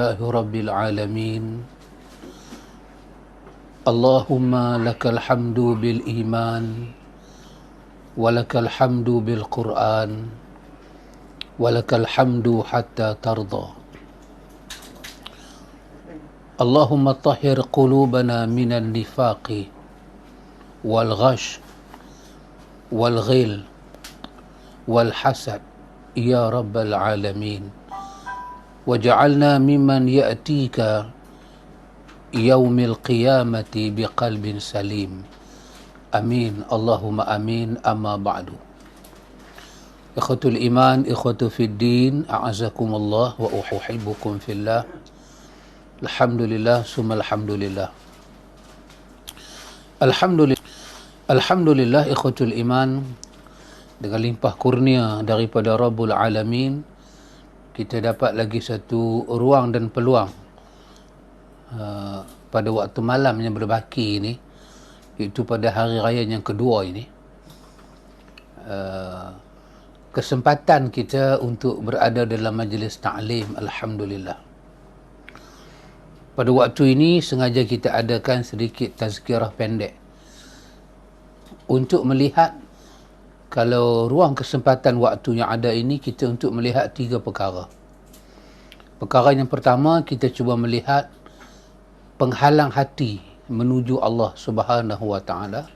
لله رب العالمين اللهم لك الحمد بالإيمان ولك الحمد بالقرآن ولك الحمد حتى ترضى اللهم طهر قلوبنا من النفاق والغش والغل والحسد يا رب العالمين وجعلنا ممن يأتيك يوم القيامة بقلب سليم آمين اللهم آمين أما بعد إخوة الإيمان إخوة في الدين أعزكم الله وأحبكم في الله الحمد لله ثم الحمد لله Alhamdulillah ikhwatul iman, dengan limpah kurnia daripada Rabbul Alamin kita dapat lagi satu ruang dan peluang pada waktu malam yang berbaki ini, iaitu pada hari raya yang kedua ini, kesempatan kita untuk berada dalam majlis ta'lim. Alhamdulillah, pada waktu ini sengaja kita adakan sedikit tazkirah pendek untuk melihat, kalau ruang kesempatan waktu yang ada ini, kita untuk melihat 3 perkara. Perkara yang pertama, kita cuba melihat penghalang hati menuju Allah Subhanahu wa Ta'ala.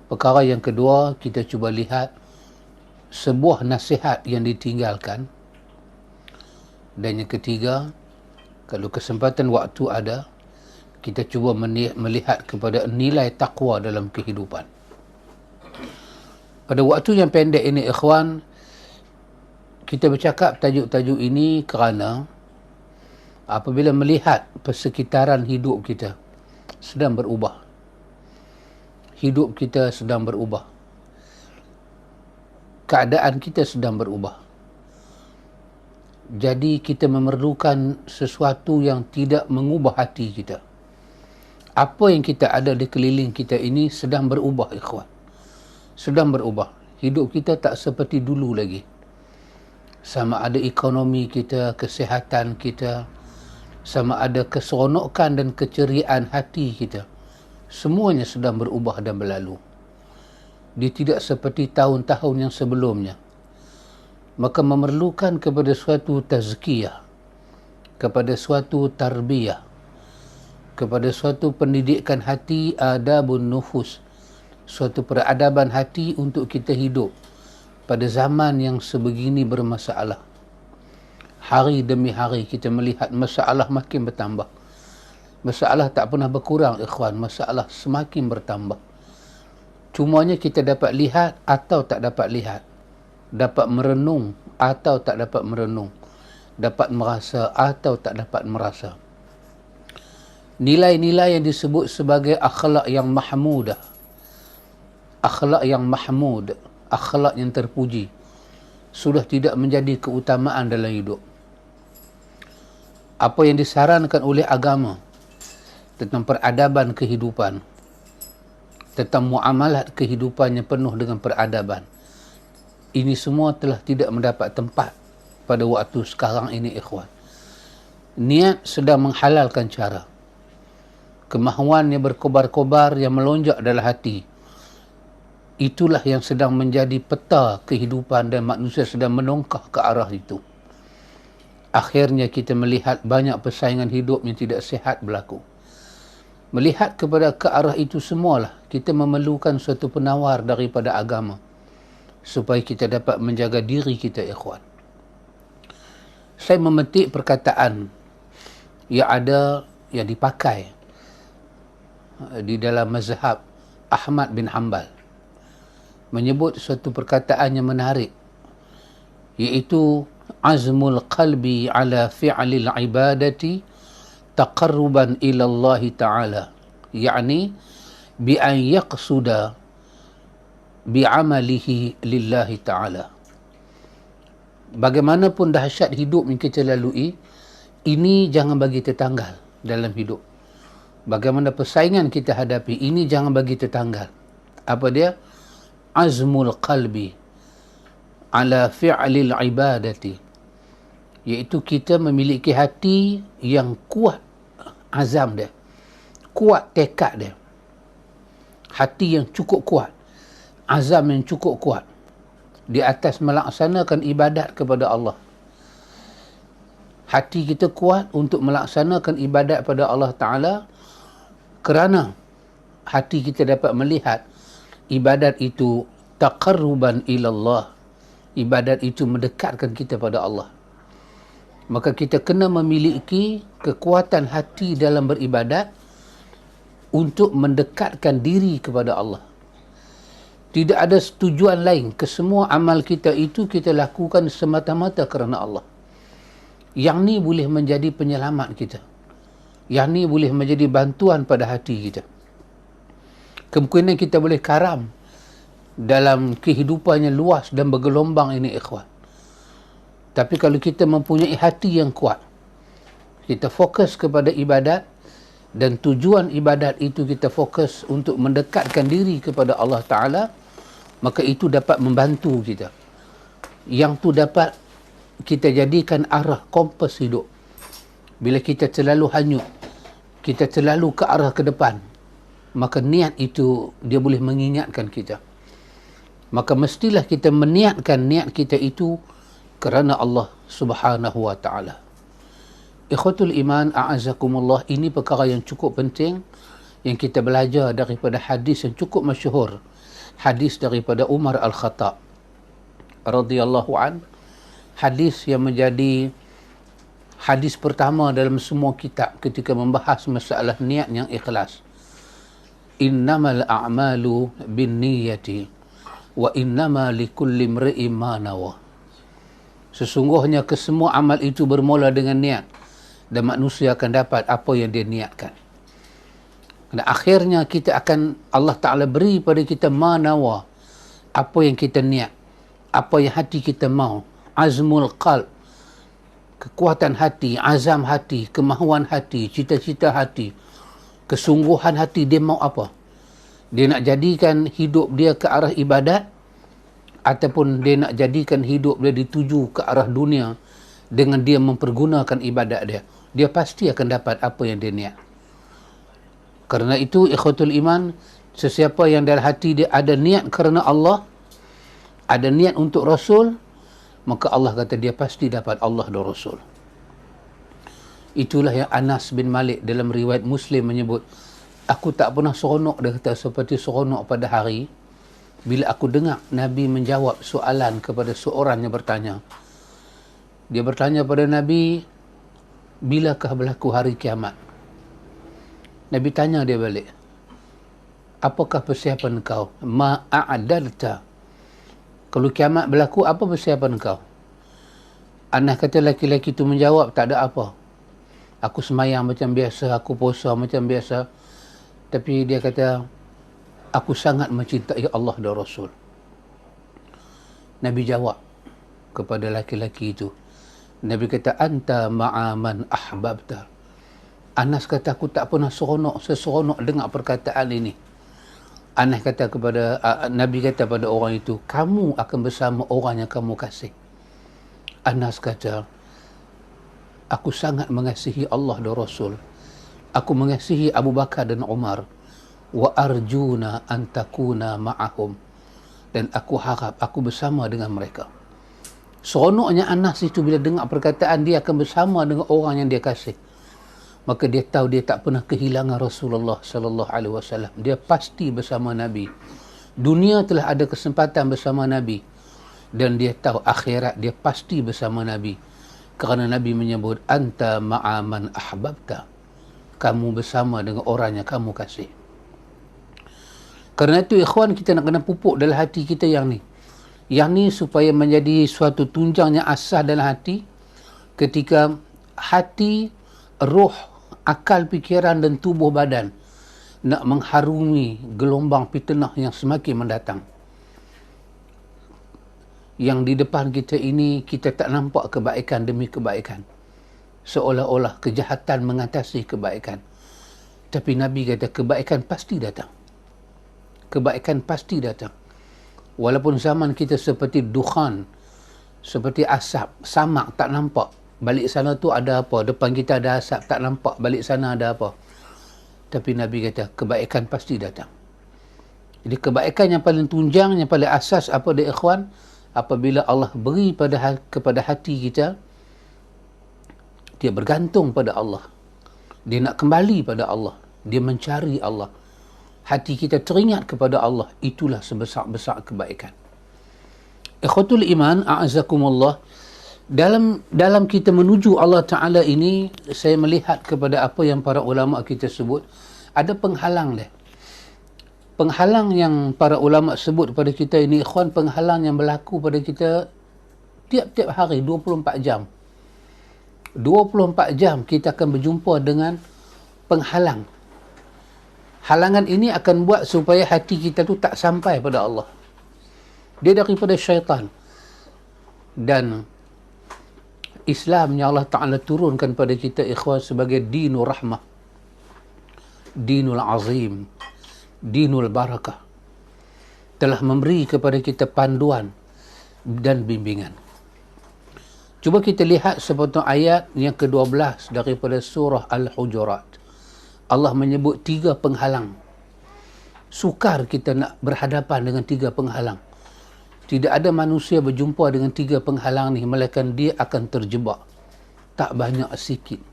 Perkara yang kedua, kita cuba lihat sebuah nasihat yang ditinggalkan. Dan yang ketiga, kalau kesempatan waktu ada, kita cuba melihat kepada nilai takwa dalam kehidupan. Pada waktu yang pendek ini, ikhwan, kita bercakap tajuk-tajuk ini kerana apabila melihat persekitaran hidup kita sedang berubah. Hidup kita sedang berubah. Keadaan kita sedang berubah. Jadi kita memerlukan sesuatu yang tidak mengubah hati kita. Apa yang kita ada di keliling kita ini sedang berubah, ikhwan. Sedang berubah. Hidup kita tak seperti dulu lagi. Sama ada ekonomi kita, kesihatan kita, sama ada keseronokan dan keceriaan hati kita, semuanya sedang berubah dan berlalu. Dia tidak seperti tahun-tahun yang sebelumnya. Maka memerlukan kepada suatu tazkiyah, kepada suatu tarbiyah, kepada suatu pendidikan hati, adabun nufus, suatu peradaban hati untuk kita hidup pada zaman yang sebegini bermasalah. Hari demi hari kita melihat masalah makin bertambah. Masalah tak pernah berkurang, ikhwan. Masalah semakin bertambah. Cumanya kita dapat lihat atau tak dapat lihat. Dapat merenung atau tak dapat merenung. Dapat merasa atau tak dapat merasa. Nilai-nilai yang disebut sebagai akhlak yang mahmudah, akhlak yang mahmud, akhlak yang terpuji, sudah tidak menjadi keutamaan dalam hidup. Apa yang disarankan oleh agama tentang peradaban kehidupan, tentang muamalat kehidupan yang penuh dengan peradaban, ini semua telah tidak mendapat tempat pada waktu sekarang ini, ikhwan. Niat sedang menghalalkan cara. Kemahuan yang berkobar-kobar, yang melonjak dalam hati, itulah yang sedang menjadi peta kehidupan dan manusia sedang menongkah ke arah itu. Akhirnya kita melihat banyak persaingan hidup yang tidak sihat berlaku. Melihat kepada ke arah itu semualah, kita memerlukan suatu penawar daripada agama supaya kita dapat menjaga diri kita, ikhwan. Saya memetik perkataan yang ada, yang dipakai di dalam mazhab Ahmad bin Hanbal, menyebut suatu perkataan yang menarik, iaitu azmul qalbi ala fi'lil ibadati taqarruban ila Allah Ta'ala, yakni bi an yaqsuda bi'amalihi lillahi Ta'ala. Bagaimanapun dahsyat hidup yang kita lalui, ini jangan bagi tertanggal dalam hidup. Bagaimana persaingan kita hadapi, ini jangan bagi tertanggal. Apa dia? Azmul qalbi ala fi'lil ibadati, iaitu kita memiliki hati yang kuat azam dia, kuat tekad dia, hati yang cukup kuat, azam yang cukup kuat di atas melaksanakan ibadat kepada Allah. Hati kita kuat untuk melaksanakan ibadat pada Allah Ta'ala kerana hati kita dapat melihat ibadat itu taqarruban ilallah, ibadat itu mendekatkan kita pada Allah. Maka kita kena memiliki kekuatan hati dalam beribadat untuk mendekatkan diri kepada Allah. Tidak ada tujuan lain, kesemua amal kita itu kita lakukan semata-mata kerana Allah. Yang ni boleh menjadi penyelamat kita. Yang ni boleh menjadi bantuan pada hati kita. Kemungkinan kita boleh karam dalam kehidupannya luas dan bergelombang ini, ikhwan. Tapi kalau kita mempunyai hati yang kuat, kita fokus kepada ibadat, dan tujuan ibadat itu kita fokus untuk mendekatkan diri kepada Allah Ta'ala, maka itu dapat membantu kita. Yang tu dapat kita jadikan arah kompas hidup. Bila kita terlalu hanyut, kita terlalu ke arah ke depan, maka niat itu dia boleh mengingatkan kita. Maka mestilah kita meniatkan niat kita itu kerana Allah Subhanahu wa Ta'ala. Ikhwatul iman, a'azakumullah, ini perkara yang cukup penting yang kita belajar daripada hadis yang cukup masyhur, hadis daripada Umar Al-Khattab radhiyallahu an, hadis yang menjadi hadis pertama dalam semua kitab ketika membahas masalah niat yang ikhlas. Innamal a'malu binniyati wa innama likulli imri'in ma nawa. Sesungguhnya kesemua amal itu bermula dengan niat, dan manusia akan dapat apa yang dia niatkan. Dan akhirnya kita akan, Allah Ta'ala beri pada kita manawa, apa yang kita niat, apa yang hati kita mau. Azmul qalb, kekuatan hati, azam hati, kemahuan hati, cita-cita hati, kesungguhan hati, dia mau apa. Dia nak jadikan hidup dia ke arah ibadat, ataupun dia nak jadikan hidup dia dituju ke arah dunia dengan dia mempergunakan ibadat dia. Dia pasti akan dapat apa yang dia niat. Kerana itu, ikhwatul iman, sesiapa yang dalam hati dia ada niat kerana Allah, ada niat untuk Rasul, maka Allah kata dia pasti dapat Allah dan Rasul. Itulah yang Anas bin Malik dalam riwayat Muslim menyebut, aku tak pernah seronok, dia kata, seperti seronok pada hari bila aku dengar Nabi menjawab soalan kepada seorang yang bertanya. Dia bertanya pada Nabi, bilakah berlaku hari kiamat? Nabi tanya dia balik, apakah persiapan kau? Ma'a'adalta. Kalau kiamat berlaku, apa persiapan kau? Anas kata, laki-laki itu menjawab, tak ada apa. Aku semayang macam biasa, aku puasa macam biasa. Tapi dia kata, aku sangat mencintai Allah dan Rasul. Nabi jawab kepada laki-laki itu. Nabi kata, anta ma'aman ahbabta. Anas kata, aku tak pernah seseronok dengar perkataan ini. Anas kata kepada, Nabi kata pada orang itu, kamu akan bersama orang yang kamu kasih. Anas kata, aku sangat mengasihi Allah dan Rasul. Aku mengasihi Abu Bakar dan Umar. Wa arjuna an takuna ma'ahum. Dan aku harap aku bersama dengan mereka. Seronoknya Anas itu bila dengar perkataan dia akan bersama dengan orang yang dia kasih. Maka dia tahu dia tak pernah kehilangan Rasulullah sallallahu alaihi wasallam. Dia pasti bersama Nabi. Dunia telah ada kesempatan bersama Nabi, dan dia tahu akhirat dia pasti bersama Nabi. Kerana Nabi menyebut, anta ma'aman ahbabta. Kamu bersama dengan orang yang kamu kasih. Kerana itu, ikhwan, kita nak kena pupuk dalam hati kita yang ni. Yang ni supaya menjadi suatu tunjang yang asas dalam hati. Ketika hati, roh, akal, fikiran dan tubuh badan nak mengharungi gelombang fitnah yang semakin mendatang. Yang di depan kita ini, kita tak nampak kebaikan demi kebaikan. Seolah-olah kejahatan mengatasi kebaikan. Tapi Nabi kata, kebaikan pasti datang. Kebaikan pasti datang. Walaupun zaman kita seperti dukhan, seperti asap, samak tak nampak. balik sana tu ada apa, depan kita ada asap tak nampak, balik sana ada apa. Tapi Nabi kata kebaikan pasti datang. Jadi kebaikan yang paling tunjang, yang paling asas apa dia ikhwan, apabila Allah beri kepada hati kita, dia bergantung pada Allah, dia nak kembali pada Allah, dia mencari Allah, hati kita teringat kepada Allah, itulah sebesar-besar kebaikan. Ikhwatul iman, a'azakumullah, dalam kita menuju Allah Ta'ala ini, saya melihat kepada apa yang para ulama kita sebut, ada penghalang dia. Penghalang yang para ulama sebut pada kita ini, ikhwan, penghalang yang berlaku pada kita tiap-tiap hari, 24 jam. 24 jam kita akan berjumpa dengan penghalang. Halangan ini akan buat supaya hati kita tu tak sampai pada Allah. Dia daripada syaitan. Dan Islam yang Allah Ta'ala turunkan pada kita, ikhwan, sebagai dinul rahmah, dinul azim, dinul barakah, telah memberi kepada kita panduan dan bimbingan. Cuba kita lihat sepotong ayat yang ke-12 daripada surah Al-Hujurat. Allah menyebut 3 penghalang. Sukar kita nak berhadapan dengan 3 penghalang. Tidak ada manusia berjumpa dengan 3 penghalang ni, melainkan dia akan terjebak. Tak banyak sikit.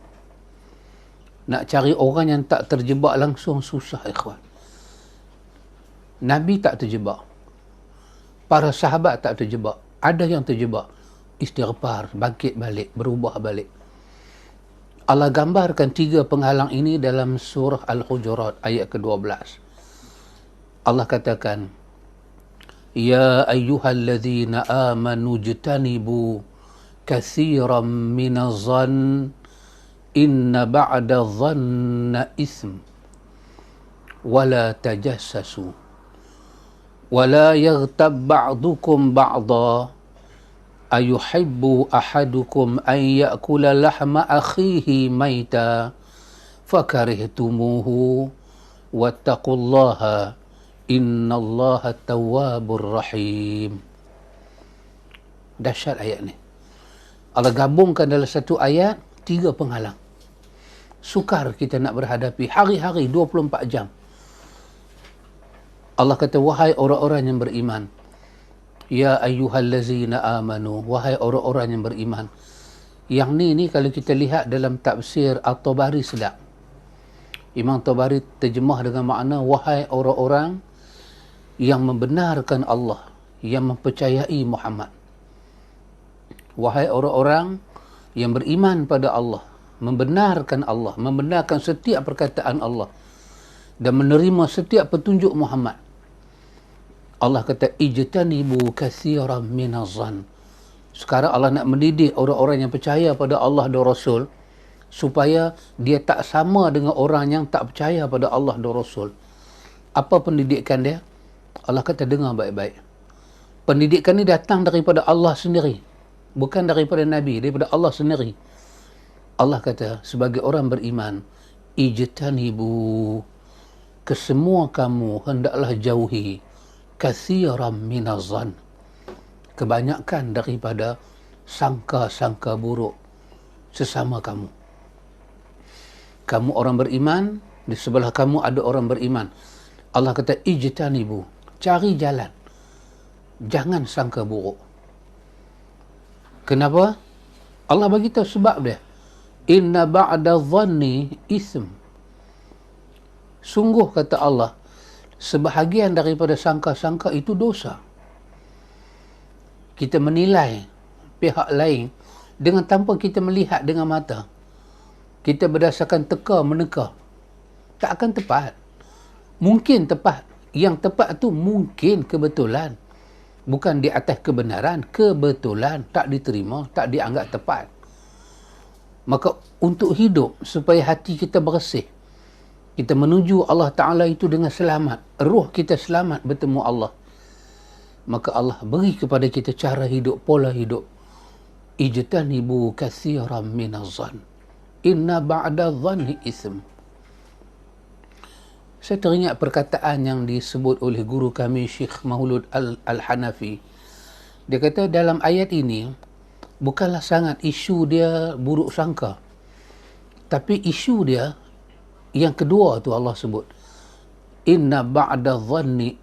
Nak cari orang yang tak terjebak langsung susah, ikhwan. Nabi tak terjebak. Para sahabat tak terjebak. Ada yang terjebak. Istighfar, bangkit balik, berubah balik. Allah gambarkan 3 penghalang ini dalam surah Al-Hujurat ayat ke-12. Allah katakan, Ya ayyuhalladzina amanu jtanibu kathiran minaz-zann inna ba'da dhanna ism wala tajassasu wala yaghtab ba'dukum ba'da ayuhibbu ahadukum an ya'kula lahma akhihi maita fakarihtumuhu wattaqullaha innallaha tawwabur rahim. Dahsyat ayat ni. Allah gabungkan dalam satu ayat 3 penghalang. Sukar kita nak berhadapi hari-hari 24 jam. Allah kata, wahai orang-orang yang beriman, ya ayyuhallazina amanu, wahai orang-orang yang beriman. Yang ni kalau kita lihat dalam tafsir At-Tabari sedap. Imam Tabari terjemah dengan makna wahai orang-orang yang membenarkan Allah, yang mempercayai Muhammad. Wahai orang-orang yang beriman pada Allah, membenarkan Allah, membenarkan setiap perkataan Allah dan menerima setiap petunjuk Muhammad. Allah kata ijtanibu katsiran minaz-zann. Sekarang Allah nak mendidik orang-orang yang percaya pada Allah dan Rasul supaya dia tak sama dengan orang yang tak percaya pada Allah dan Rasul. Apa pendidikan dia? Allah kata dengar baik-baik. Pendidikan ni datang daripada Allah sendiri, bukan daripada Nabi, daripada Allah sendiri. Allah kata sebagai orang beriman, ijtanibu, kesemua kamu hendaklah jauhi katsiran minaz-zann, kebanyakan daripada sangka-sangka buruk sesama kamu. Kamu orang beriman, di sebelah kamu ada orang beriman. Allah kata ijtanibu, cari jalan, jangan sangka buruk. Kenapa? Allah bagi tahu sebab dia. Inna ba'da dhanni ism. Sungguh kata Allah, sebahagian daripada sangka-sangka itu dosa. Kita menilai pihak lain dengan tanpa kita melihat dengan mata. Kita berdasarkan teka-meneka. Tak akan tepat. Mungkin tepat. Yang tepat tu mungkin kebetulan. Bukan di atas kebenaran. Kebetulan tak diterima, tak dianggap tepat. Maka untuk hidup supaya hati kita bersih, kita menuju Allah Ta'ala itu dengan selamat, ruh kita selamat bertemu Allah, maka Allah beri kepada kita cara hidup, pola hidup. Ijtanibu katsiran minaz-zann inna ba'da dhanni ism. Saya teringat perkataan yang disebut oleh guru kami Syekh Maulud Al-Hanafi. Dia kata dalam ayat ini bukanlah sangat isu dia buruk sangka, tapi isu dia yang kedua tu Allah sebut, inna ba'da dhanni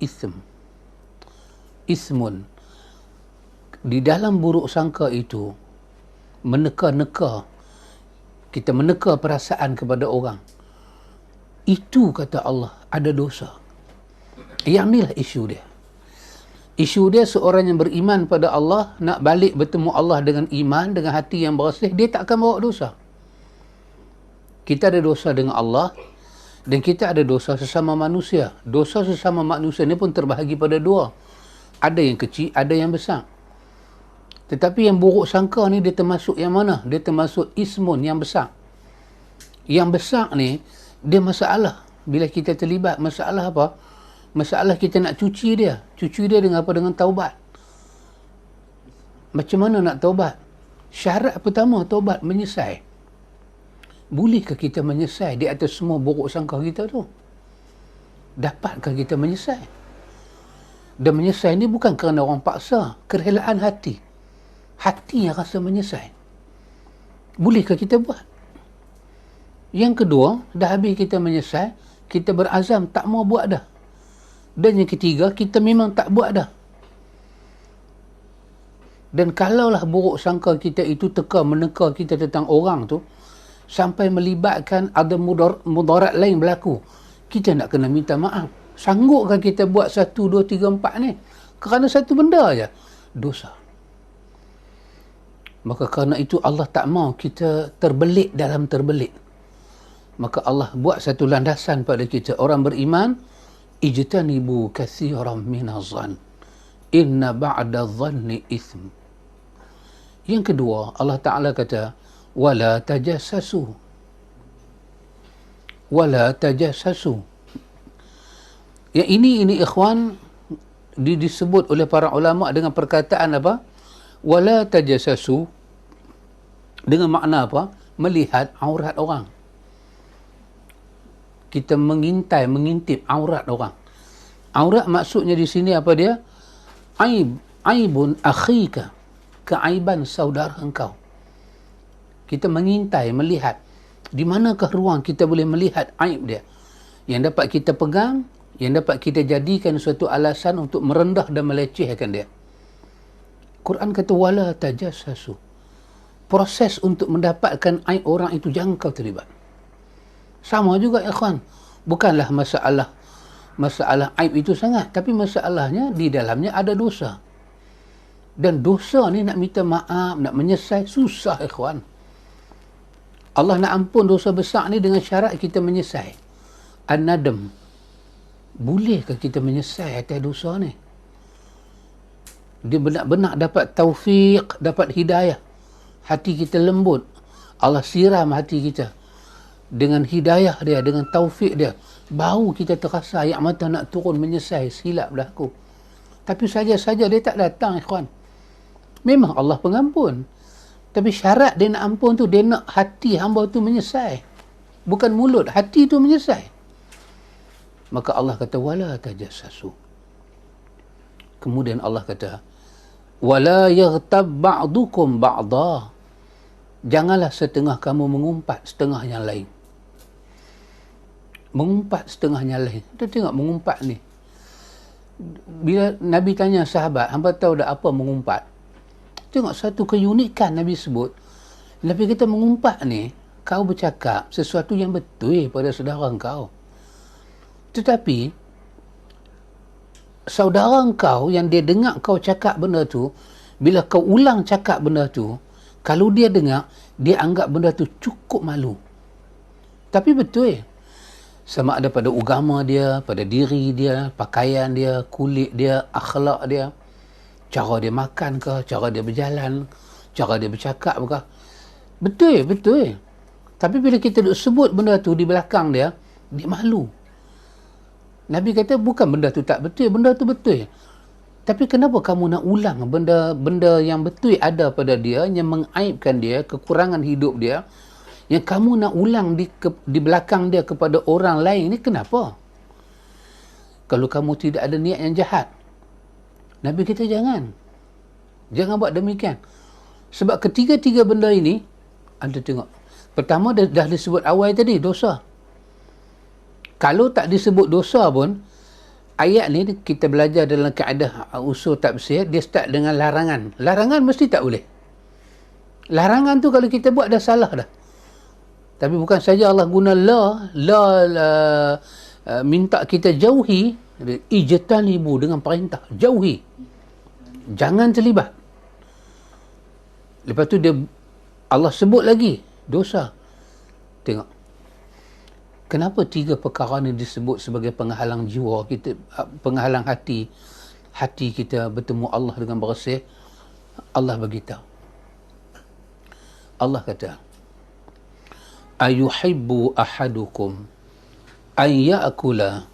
ismun. Di dalam buruk sangka itu meneka-neka, kita meneka perasaan kepada orang, itu kata Allah ada dosa. Yang inilah isu dia. Isu dia seorang yang beriman pada Allah nak balik bertemu Allah dengan iman, dengan hati yang bersih, dia tak akan bawa dosa. Kita ada dosa dengan Allah dan kita ada dosa sesama manusia. Dosa sesama manusia ni pun terbahagi pada dua. Ada yang kecil, ada yang besar. Tetapi yang buruk sangka ni dia termasuk yang mana? Dia termasuk ismun, yang besar. Yang besar ni dia masalah. Bila kita terlibat, masalah apa? Masalah kita nak cuci dia. Cuci dia dengan apa? Dengan taubat. Macam mana nak taubat? Syarat pertama taubat, menyesal. Bolehkah kita menyesal di atas semua buruk sangka kita tu? Dapatkah kita menyesal? Dan menyesal ni bukan kerana orang paksa, kerelaan hati. Hati yang rasa menyesal. Bolehkah kita buat? Yang kedua, dah habis kita menyesal, kita berazam tak mau buat dah. Dan yang ketiga, kita memang tak buat dah. Dan kalaulah buruk sangka kita itu meneka kita tentang orang tu, sampai melibatkan ada mudarat lain berlaku, kita nak kena minta maaf. Sangguppah kita buat 1, 2, 3, 4 ni? Kerana satu benda aja, dosa. Maka kerana itu Allah tak mau kita terbelit dalam terbelit. Maka Allah buat satu landasan pada kita, orang beriman, ijtanibu katsiran minaz-zann, inna ba'da dhanni itsm. Yang kedua, Allah Ta'ala kata, wala tajassasu. Wala tajassasu. Yang ini ikhwan disebut oleh para ulama dengan perkataan apa? Wala tajassasu, dengan makna apa? Melihat aurat orang. Kita mengintip aurat orang. Aurat maksudnya di sini apa dia? Aibun akhika, keaiban saudara engkau. Kita mengintai, melihat di manakah ruang kita boleh melihat aib dia, yang dapat kita pegang, yang dapat kita jadikan suatu alasan untuk merendah dan melecehkan dia. Quran kata wala tajassasu. Proses untuk mendapatkan aib orang itu jangan kau terlibat. Sama juga ikhwan, bukanlah masalah aib itu sangat, tapi masalahnya di dalamnya ada dosa. Dan dosa ni nak minta maaf, nak menyesal susah ikhwan. Allah nak ampun dosa besar ni dengan syarat kita menyesal. An-nadam. Bolehkah kita menyesal atas dosa ni? Dia benar-benar dapat taufik, dapat hidayah. Hati kita lembut. Allah siram hati kita dengan hidayah dia, dengan taufik dia. Baru kita terasa air mata nak turun, menyesal, silap dah aku. Tapi saja-saja dia tak datang ikhwan. Memang Allah pengampun. Tapi syarat dia nak ampun tu, dia nak hati hamba tu menyesal. Bukan mulut, hati tu menyesal. Maka Allah kata, wala tajassasu. Kemudian Allah kata, wala yaghtab ba'dukum ba'da. Janganlah setengah kamu mengumpat setengah yang lain. Mengumpat setengah yang lain. Kita tengok mengumpat ni. Bila Nabi tanya sahabat, hamba tahu dah apa mengumpat? Tengok satu keunikan Nabi sebut. Nabi kata mengumpat ni, kau bercakap sesuatu yang betul pada saudara kau. Tetapi saudara kau yang dia dengar kau cakap benda tu, bila kau ulang cakap benda tu, kalau dia dengar, dia anggap benda tu cukup malu. Tapi betul, sama ada pada agama dia, pada diri dia, pakaian dia, kulit dia, akhlak dia, cara dia makan ke, cara dia berjalan, cara dia bercakap ke. Betul. Tapi bila kita duk sebut benda tu di belakang dia, dia malu. Nabi kata bukan benda tu tak betul, benda tu betul. Tapi kenapa kamu nak ulang benda yang betul ada pada dia, yang mengaibkan dia, kekurangan hidup dia, yang kamu nak ulang di belakang dia kepada orang lain ni, kenapa? Kalau kamu tidak ada niat yang jahat. Nabi kata jangan buat demikian. Sebab ketiga-tiga benda ini, anda tengok. Pertama, dah disebut awal tadi, dosa. Kalau tak disebut dosa pun, ayat ni kita belajar dalam kaedah usul tafsir, dia start dengan larangan. Larangan mesti tak boleh. Larangan tu kalau kita buat dah salah dah. Tapi bukan saja Allah guna minta kita jauhi, ijtanibu dengan perintah, jauhi. Jangan terlibat. Lepas tu Allah sebut lagi dosa. Tengok. Kenapa tiga perkara ni disebut sebagai penghalang jiwa kita, penghalang hati kita bertemu Allah dengan bersih? Allah beritahu. Allah kata, ayuhibbu ahadukum an ya'kula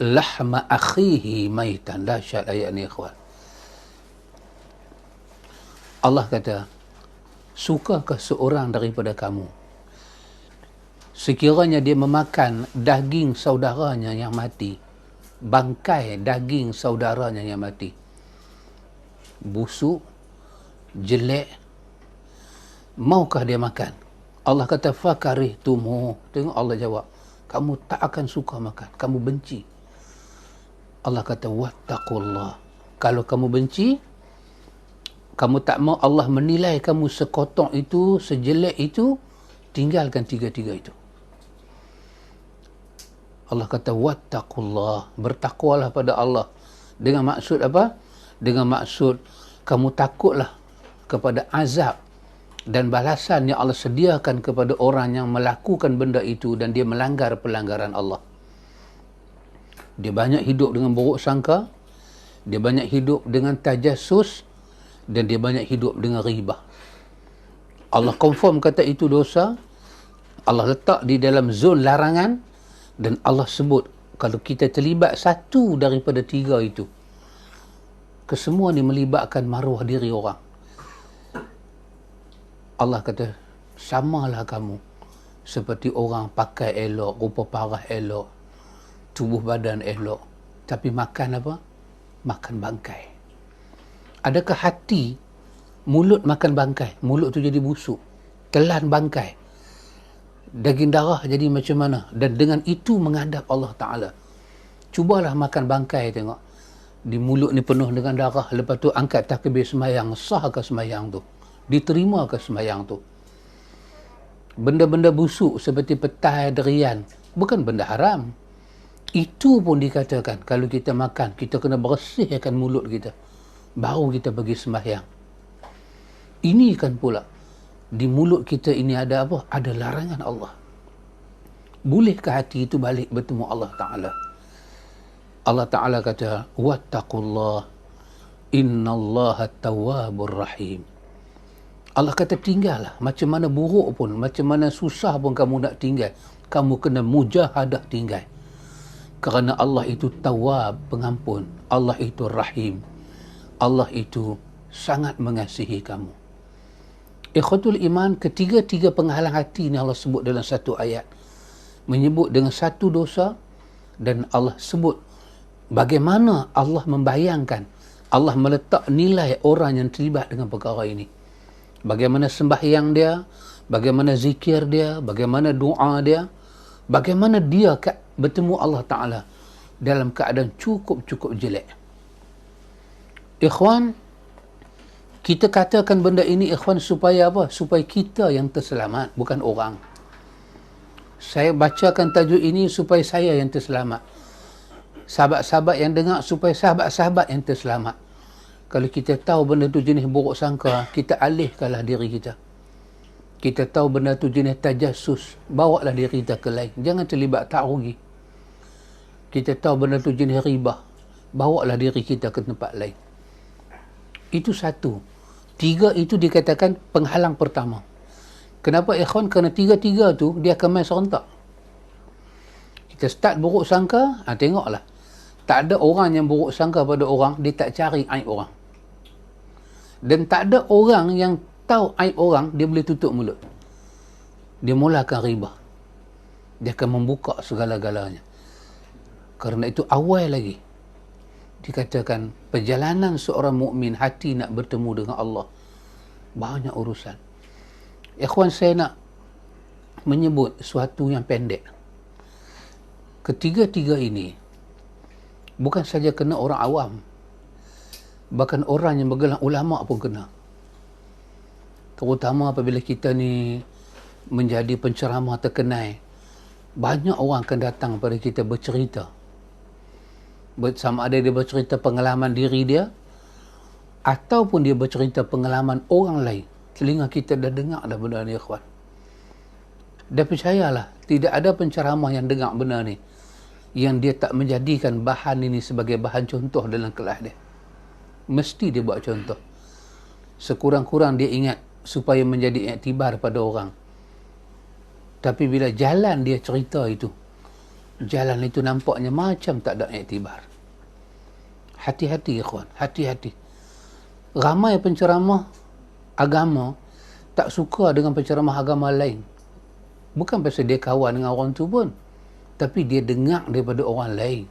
lahma akhihi maitan. Dahsyat ayat ni, ikhwan. Allah kata, sukakah seorang daripada kamu sekiranya dia memakan daging saudaranya yang mati, bangkai daging saudaranya yang mati, busuk, jelek, maukah dia makan? Allah kata, fakarihtumu. Tengok Allah jawab, kamu tak akan suka makan, kamu benci. Allah kata, wattaqullah. Kalau kamu benci, kamu tak mau Allah menilai kamu sekotor itu, sejelek itu, tinggalkan tiga-tiga itu. Allah kata, wattaqullah. Bertakwalah pada Allah. Dengan maksud apa? Dengan maksud kamu takutlah kepada azab dan balasan yang Allah sediakan kepada orang yang melakukan benda itu dan dia melanggar pelanggaran Allah. Dia banyak hidup dengan buruk sangka, dia banyak hidup dengan tajassus, dan dia banyak hidup dengan riba. Allah confirm kata itu dosa. Allah letak di dalam zon larangan, dan Allah sebut kalau kita terlibat satu daripada tiga itu, kesemua ni melibatkan maruah diri orang. Allah kata, samalah kamu seperti orang pakai elok, rupa parah elok, tubuh badan elok, tapi makan apa? Makan bangkai. Adakah hati, mulut makan bangkai, mulut tu jadi busuk, telan bangkai, daging darah jadi macam mana, dan dengan itu menghadap Allah Ta'ala. Cubalah makan bangkai, tengok di mulut ni penuh dengan darah, lepas tu angkat takbir semayang, sah ke semayang tu? Diterima ke semayang tu? Benda-benda busuk seperti petai, derian, bukan benda haram. Itu pun dikatakan kalau kita makan, kita kena bersihkan mulut kita, baru kita pergi sembahyang. Ini kan pula, di mulut kita ini ada apa? Ada larangan Allah. Bolehkah hati itu balik bertemu Allah Ta'ala? Allah Ta'ala kata, wattaqullah innallaha tawwabur rahim. Allah kata, tinggallah. Macam mana buruk pun, macam mana susah pun kamu nak tinggal, kamu kena mujahadah tinggal. Kerana Allah itu tawwab, pengampun. Allah itu rahim. Allah itu sangat mengasihi kamu. Ikhwatul iman, ketiga-tiga penghalang hati ni Allah sebut dalam satu ayat. Menyebut dengan satu dosa, dan Allah sebut bagaimana Allah membayangkan, Allah meletak nilai orang yang terlibat dengan perkara ini. Bagaimana sembahyang dia, bagaimana zikir dia, bagaimana doa dia, bagaimana dia bertemu Allah Ta'ala dalam keadaan cukup-cukup jelek. Ikhwan, kita katakan benda ini, ikhwan, supaya apa? Supaya kita yang terselamat, bukan orang. Saya bacakan tajuk ini supaya saya yang terselamat. Sahabat-sahabat yang dengar supaya sahabat-sahabat yang terselamat. Kalau kita tahu benda tu jenis buruk sangka, kita alihkanlah diri kita. Kita tahu benda tu jenis tajassus, bawalah diri kita ke lain. Jangan terlibat, tak rugi. Kita tahu benda tu jenis riba, bawalah diri kita ke tempat lain. Itu satu. Tiga itu dikatakan penghalang pertama. Kenapa, ikhwan? Kerana tiga-tiga tu dia akan main serentak. Kita start buruk sangka, tengoklah. Tak ada orang yang buruk sangka pada orang, dia tak cari aib orang. Dan tak ada orang yang tahu aib orang, dia boleh tutup mulut. Dia mulakan riba. Dia akan membuka segala-galanya. Kerana itu awal lagi dikatakan perjalanan seorang mukmin hati nak bertemu dengan Allah, banyak urusan. Ikhwan, saya nak menyebut sesuatu yang pendek. Ketiga-tiga ini bukan saja kena orang awam, bahkan orang yang bergelar ulama pun kena. Terutama apabila kita ni menjadi penceramah terkenal, banyak orang akan datang kepada kita bercerita. Sama ada dia bercerita pengalaman diri dia ataupun dia bercerita pengalaman orang lain. Telinga kita dah dengar dah benda ni, ikhwan. Dan percayalah, tidak ada penceramah yang dengar benda ni yang dia tak menjadikan bahan ini sebagai bahan contoh dalam kelas dia. Mesti dia buat contoh. Sekurang-kurang dia ingat supaya menjadi iktibar pada orang. Tapi bila jalan dia cerita itu, jalan itu nampaknya macam tak ada iktibar. Hati-hati, ikhwan, hati-hati. Ramai penceramah agama tak suka dengan penceramah agama lain. Bukan pasal dia kawan dengan orang tu pun, tapi dia dengar daripada orang lain.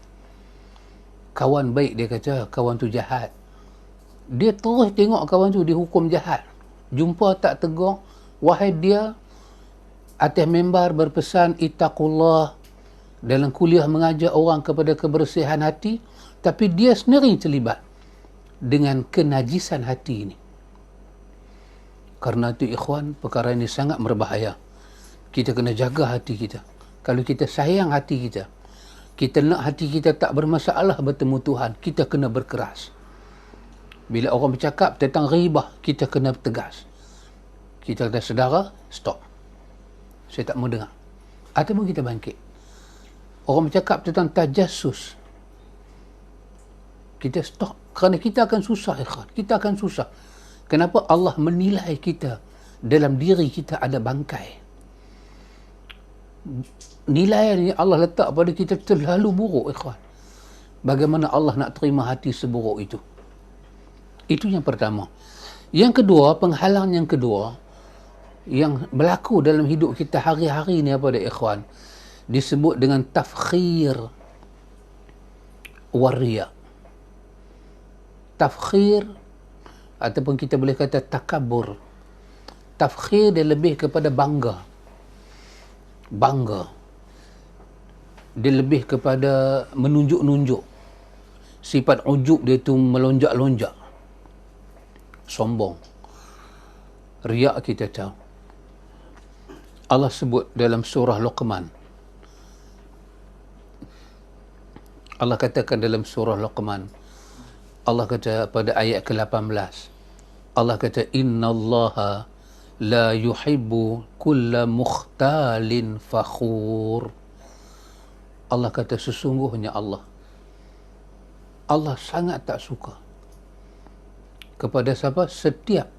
Kawan baik, dia kata kawan tu jahat. Dia terus tengok kawan tu dihukum jahat. Jumpa tak tegur, wahai dia, atas mimbar berpesan ittaqullah, dalam kuliah mengajar orang kepada kebersihan hati, tapi dia sendiri terlibat dengan kenajisan hati ini. Karena itu, ikhwan, perkara ini sangat berbahaya. Kita kena jaga hati kita. Kalau kita sayang hati kita, kita nak hati kita tak bermasalah bertemu Tuhan, kita kena berkeras. Bila orang bercakap tentang ghibah, kita kena tegas. Kita kata, saudara, stop. Saya tak mau dengar. Ataupun kita bangkit. Orang bercakap tentang tajassus, kita stop. Kerana kita akan susah, ikhwan. Kita akan susah. Kenapa? Allah menilai kita dalam diri kita ada bangkai. Nilaian yang Allah letak pada kita terlalu buruk, ikhwan. Bagaimana Allah nak terima hati seburuk itu? Itu yang pertama. Yang kedua, penghalang yang kedua yang berlaku dalam hidup kita hari-hari ni apa dia, ikhwan? Disebut dengan tafkhir waria. Tafkhir ataupun kita boleh kata takabur. Tafkhir dia lebih kepada bangga. Bangga. Dia lebih kepada menunjuk-nunjuk. Sifat ujub dia tu melonjak-lonjak. Sombong. Riak kita tahu. Allah sebut dalam surah Luqman. Allah katakan dalam surah Luqman. Allah kata pada ayat ke-18. Allah kata, innallaha la yuhibbu kulla mukhtalin fakhur. Allah kata, sesungguhnya Allah sangat tak suka kepada siapa? Setiap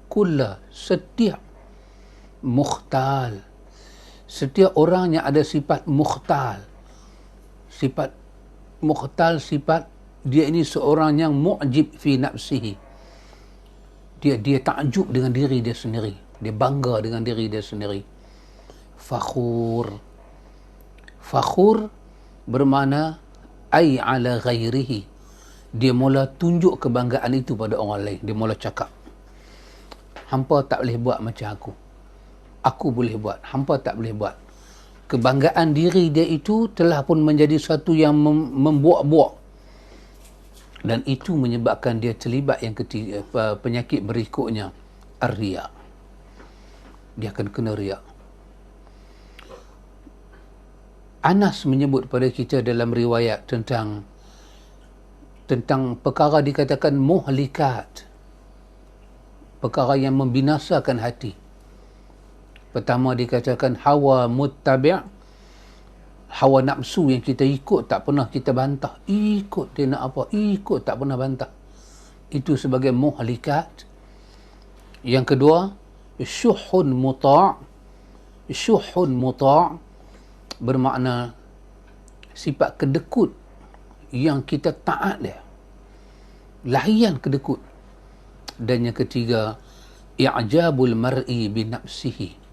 mukhtal, setiap orang yang ada sifat mukhtal. Sifat mukhtal, sifat dia ini seorang yang mu'jib fi nafsihi. Dia takjub dengan diri dia sendiri. Dia bangga dengan diri dia sendiri. Fakhur. Fakhur bermakna ay ala ghairihi. Dia mula tunjuk kebanggaan itu pada orang lain. Dia mula cakap, hampa tak boleh buat macam aku. Aku boleh buat, hampa tak boleh buat. Kebanggaan diri dia itu telah pun menjadi satu yang membuak-buak. Dan itu menyebabkan dia terlibat yang ketiga, penyakit berikutnya, ar-riya. Dia akan kena riya. Anas menyebut pada kita dalam riwayat tentang perkara dikatakan muhlikat, perkara yang membinasakan hati. Pertama dikatakan hawa muttabi', hawa nafsu yang kita ikut tak pernah kita bantah. Ikut dia nak apa, ikut tak pernah bantah. Itu sebagai muhlikat. Yang kedua, syuhun muta'. Syuhun muta' bermakna sifat kedekut yang kita taat dia. Lahian kedekut. Dan yang ketiga, i'jabul mar'i bi nafsihi.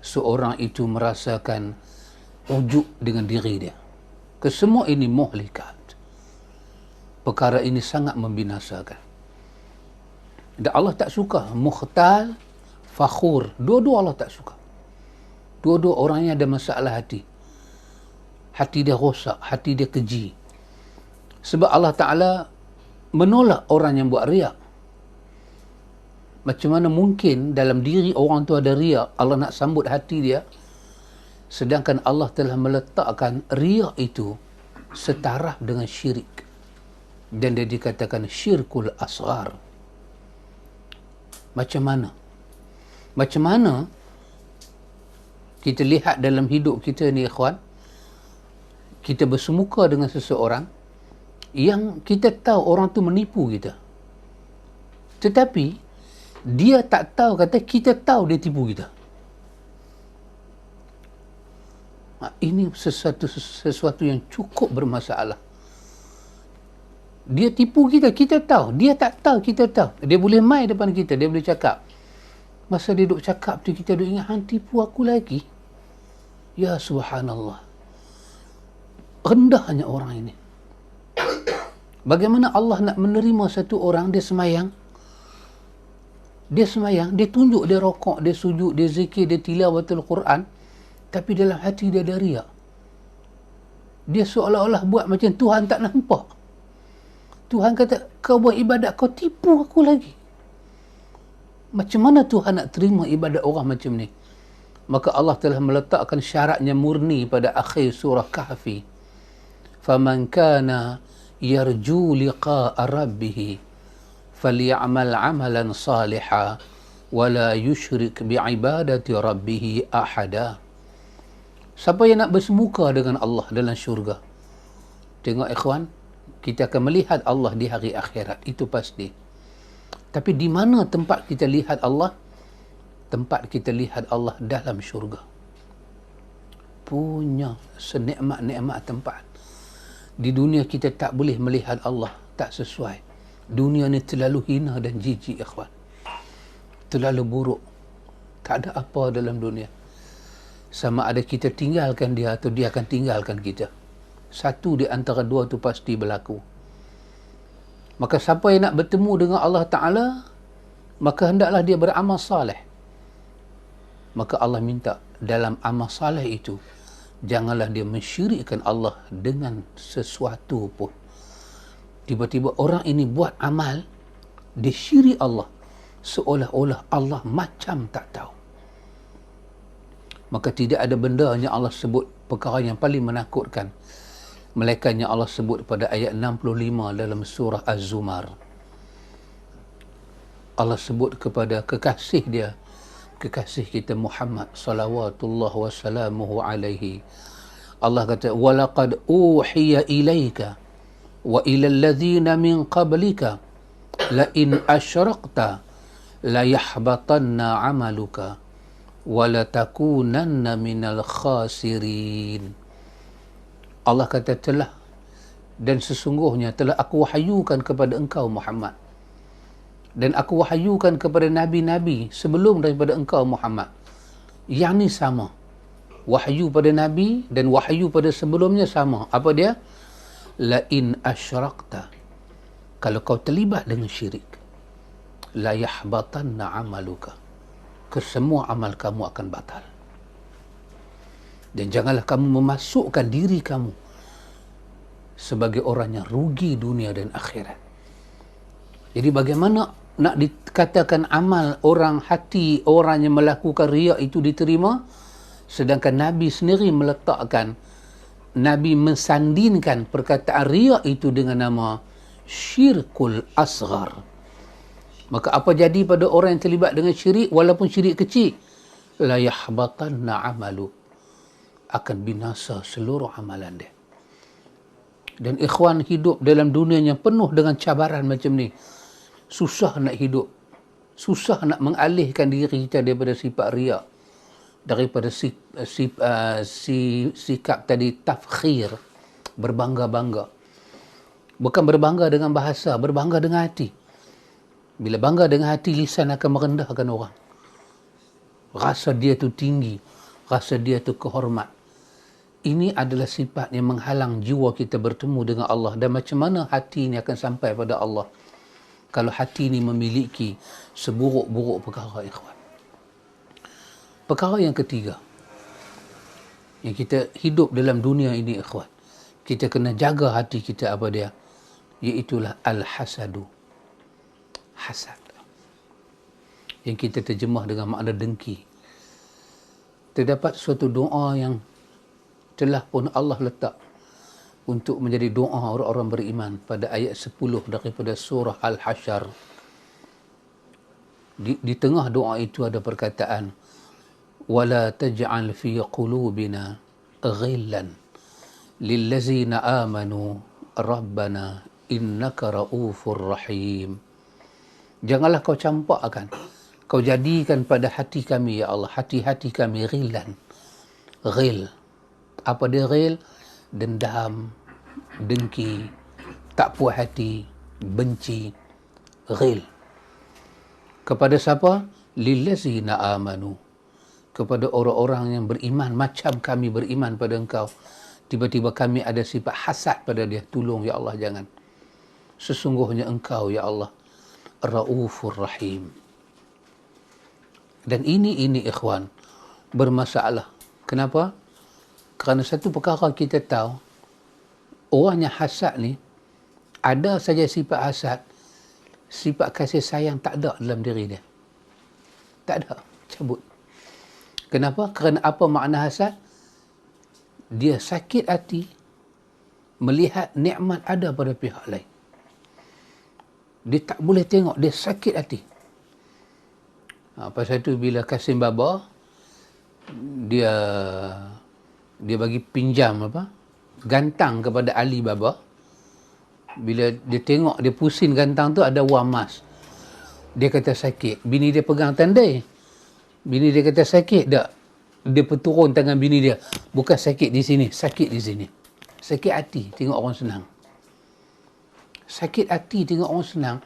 Seorang itu merasakan ujub dengan diri dia. Kesemua ini muhlikat. Perkara ini sangat membinasakan. Dan Allah tak suka mukhtal, fakhur. Dua-dua Allah tak suka. Dua-dua orangnya ada masalah hati. Hati dia rosak, hati dia keji. Sebab Allah Ta'ala menolak orang yang buat riak. Macam mana mungkin dalam diri orang tu ada riak, Allah nak sambut hati dia, sedangkan Allah telah meletakkan riak itu setaraf dengan syirik. Dan dia dikatakan syirkul asghar. Macam mana? Macam mana kita lihat dalam hidup kita ni, ikhwan, kita bersemuka dengan seseorang yang kita tahu orang tu menipu kita, tetapi dia tak tahu, kata kita tahu dia tipu kita. Ini sesuatu yang cukup bermasalah. Dia tipu kita, kita tahu. Dia tak tahu, kita tahu. Dia boleh main depan kita, dia boleh cakap. Masa dia duduk cakap tu, kita duduk ingat, hang tipu aku lagi. Ya subhanallah. Rendahnya orang ini. Bagaimana Allah nak menerima satu orang, dia semayang, dia tunjuk, dia rokok, dia sujud, dia zikir, dia tilawatul Quran, tapi dalam hati dia ada riak. Dia seolah-olah buat macam Tuhan tak nampak. Tuhan kata, kau buat ibadat, kau tipu aku lagi. Macam mana Tuhan nak terima ibadat orang macam ni? Maka Allah telah meletakkan syaratnya murni pada akhir surah Kahfi. فَمَنْ كَانَ يَرْجُو لِقَاءَ رَبِّهِ فَلْيَعْمَلْ عَمَلًا صَالِحًا وَلَا يُشْرِكْ بِعِبَادَةِ رَبِّهِ أَحَدًا. Siapa yang nak bersemuka dengan Allah dalam syurga, tengok ikhwan, kita akan melihat Allah di hari akhirat, itu pasti. Tapi di mana tempat kita lihat Allah? Tempat kita lihat Allah dalam syurga. Punya senikmat-nikmat tempat. Di dunia kita tak boleh melihat Allah, tak sesuai. Dunia ni terlalu hina dan jijik, ikhwan. Terlalu buruk. Tak ada apa dalam dunia. Sama ada kita tinggalkan dia atau dia akan tinggalkan kita. Satu di antara dua tu pasti berlaku. Maka siapa yang nak bertemu dengan Allah Ta'ala, maka hendaklah dia beramal saleh. Maka Allah minta dalam amal saleh itu, janganlah dia mensyirikkan Allah dengan sesuatu pun. Tiba-tiba orang ini buat amal, dia syirik Allah, seolah-olah Allah macam tak tahu. Maka tidak ada benda yang Allah sebut perkara yang paling menakutkan, melainkan yang Allah sebut pada ayat 65 dalam surah Az-Zumar. Allah sebut kepada kekasih dia, kekasih kita Muhammad salawatullah wassalamuhu alaihi. Allah kata, walaqad uhiya ilaika wa ila alladhina min qablika la in asyrakta la yahbatanna amaluka wa la takunanna minal khasirin. Allah kata, telah dan sesungguhnya telah aku wahyukan kepada engkau Muhammad, dan aku wahyukan kepada nabi-nabi sebelum daripada engkau Muhammad. Yang ni sama. Wahyu pada nabi dan wahyu pada sebelumnya sama. Apa dia? La in asyrakta. Kalau kau terlibat dengan syirik, la yahbatanna amaluka. Kesemua amal kamu akan batal. Dan janganlah kamu memasukkan diri kamu sebagai orang yang rugi dunia dan akhirat. Jadi bagaimana nak dikatakan amal orang, hati orang yang melakukan riak itu diterima, sedangkan Nabi sendiri meletakkan, Nabi mensandingkan perkataan riak itu dengan nama syirkul asghar. Maka apa jadi pada orang yang terlibat dengan syirik, walaupun syirik kecil? La yahbatanna amalu. Akan binasa seluruh amalan dia. Dan ikhwan, hidup dalam dunia yang penuh dengan cabaran macam ni, susah nak hidup, susah nak mengalihkan diri kita daripada sifat riak, daripada sikap tadi tafkhir, berbangga-bangga. Bukan berbangga dengan bahasa, berbangga dengan hati. Bila bangga dengan hati, lisan akan merendahkan orang. Rasa dia tu tinggi, rasa dia tu kehormat. Ini adalah sifat yang menghalang jiwa kita bertemu dengan Allah. Dan macam mana hati ini akan sampai pada Allah? kalau hati ni memiliki seburuk-buruk perkara, ikhwan. Perkara yang ketiga, yang kita hidup dalam dunia ini, ikhwan, kita kena jaga hati kita apa dia? Iaitulah al-hasadu. Hasad. Yang kita terjemah dengan makna dengki. Terdapat suatu doa yang telah pun Allah letak untuk menjadi doa orang-orang beriman pada ayat 10 daripada surah Al-Hasyr. Di tengah doa itu ada perkataan, wala taj'al fi qulubina ghillan lillazina amanu rabbana innaka raufur rahim. Janganlah kau campakkan, kau jadikan pada hati kami, ya Allah, hati-hati kami ghillan. Ghil, apa dia ghil? Dendam, dengki, tak puas hati, benci. Ghil. Kepada siapa? Lillazina amanu, kepada orang-orang yang beriman macam kami beriman pada engkau. Tiba-tiba kami ada sifat hasad pada dia. Tolong ya Allah, jangan. Sesungguhnya engkau ya Allah Raufur Rahim. Dan ini ikhwan bermasalah. Kenapa? Kerana satu perkara kita tahu, orang yang hasad ni, ada saja sifat hasad, sifat kasih sayang tak ada dalam diri dia. Tak ada, cabut. Kenapa? Kerana apa makna hasad? Dia sakit hati melihat nikmat ada pada pihak lain. Dia tak boleh tengok, dia sakit hati. Pasal itu bila Kasim Baba dia bagi pinjam gantang kepada Ali Baba, bila dia tengok dia pusing gantang tu ada wang emas, dia kata sakit. Bini dia pegang tandai, bini dia kata sakit tak, dia perturun tangan bini dia, bukan sakit di sini, sakit di sini. Sakit hati tengok orang senang, sakit hati tengok orang senang.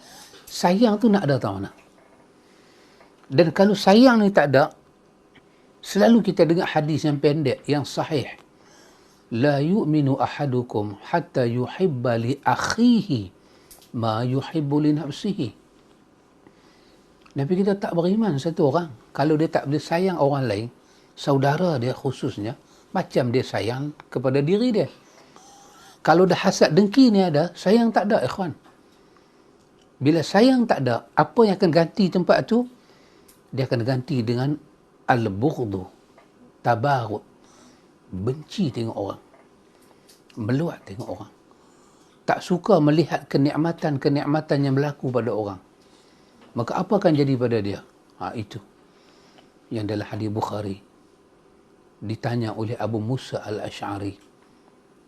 Sayang tu nak ada tahu mana. Dan kalau sayang ni tak ada, selalu kita dengar hadis yang pendek, yang sahih. La yu'minu ahadukum hatta yuhibba li akhihi ma yuhibbu li nafsihi. Nabi kita tak beriman satu orang kalau dia tak boleh sayang orang lain, saudara dia khususnya, macam dia sayang kepada diri dia. Kalau dah hasad dengki ni ada, sayang tak ada, ikhwan. Bila sayang tak ada, apa yang akan ganti tempat tu? Dia akan ganti dengan al-bughdhu, tabarut, benci tengok orang, meluat tengok orang, tak suka melihat kenikmatan yang berlaku pada orang. Maka apa akan jadi pada dia? Itu yang dalam hadis Bukhari ditanya oleh Abu Musa al-Ash'ari.